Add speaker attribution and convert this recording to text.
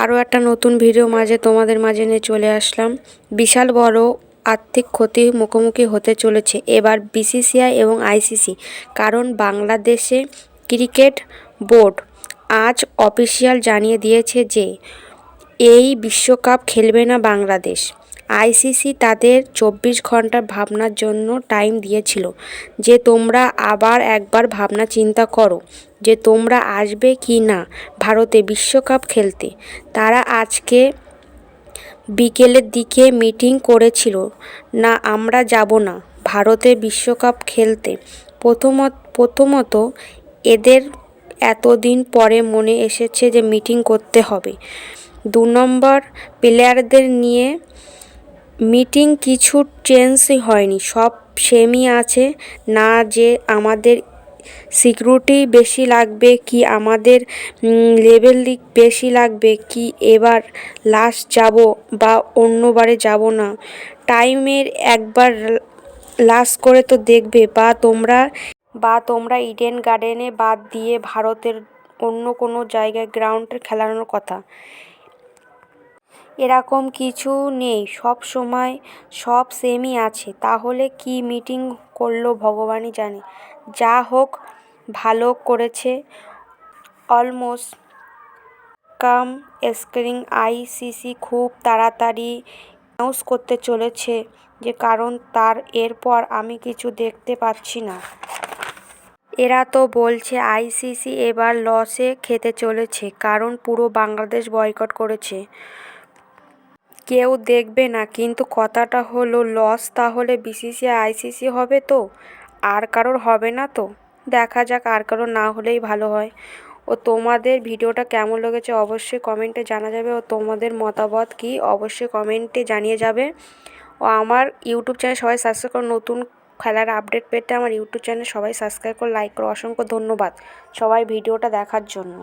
Speaker 1: আরও একটা নতুন ভিডিও মাঝে তোমাদের মাঝে নিয়ে চলে আসলাম। বিশাল বড় আর্থিক ক্ষতির মুখোমুখি হতে চলেছে এবার বিসিসিআই এবং আইসিসি, কারণ বাংলাদেশে ক্রিকেট বোর্ড আজ অফিসিয়াল জানিয়ে দিয়েছে যে এই বিশ্বকাপ খেলবে না বাংলাদেশ। আইসিসি তাদের 24 ঘন্টা ভাবনার জন্য টাইম দিয়েছিল যে তোমরা আবার একবার ভাবনা চিন্তা করো যে তোমরা আসবে কি না ভারতে বিশ্বকাপ খেলতে। তারা আজকে বিকেলের দিকে মিটিং করেছিল, না আমরা যাব না ভারতে বিশ্বকাপ খেলতে। প্রথমত এদের এতদিন পরে মনে এসেছে যে মিটিং করতে হবে। 2 নম্বর, প্লেয়ারদের নিয়ে মিটিং কিছু চেঞ্জই হয়নি, সব সেমই আছে। না যে আমাদের সিকিউরিটি বেশি লাগবে কি আমাদের লেভেল বেশি লাগবে কি এবার লাস্ট যাব বা অন্যবারে যাব না, টাইমের একবার লাস্ট করে তো দেখবে বা তোমরা ইডেন গার্ডেনে বাদ দিয়ে ভারতের অন্য কোনো জায়গায় গ্রাউন্ডে খেলানোর কথা। এরকম কিছু নেই, সব সময় সব সেমই আছে। তাহলে কি মিটিং করলো ভগবানই জানে। যা হোক ভালো করেছে। অলমোস্ট কাম স্ক্রিং আইসিসি খুব তাড়াতাড়ি অ্যানাউন্স করতে চলেছে যে, কারণ তার এরপর আমি কিছু দেখতে পাচ্ছি না। এরা তো বলছে আইসিসি এবার লসে খেতে চলেছে, কারণ পুরো বাংলাদেশ বয়কট করেছে, কেউ দেখবে না। কিন্তু কথাটা হলো লস তাহলে বিসিসিআই আইসিসি হবে তো, আর কারোর হবে না তো। দেখা যাক, আর কারোর না হলেই ভালো হয়। ও তোমাদের ভিডিওটা কেমন লেগেছে অবশ্যই কমেন্টে জানা যাবে, ও তোমাদের মতামত কি অবশ্যই কমেন্টে জানিয়ে যাবে। ও আমার ইউটিউব চ্যানেল সবাই সাবস্ক্রাইব করো, নতুন খেলার আপডেট পেতে আমার ইউটিউব চ্যানেল সবাই সাবস্ক্রাইব করো, লাইক করো। অসংখ্য ধন্যবাদ সবাই ভিডিওটা দেখার জন্য।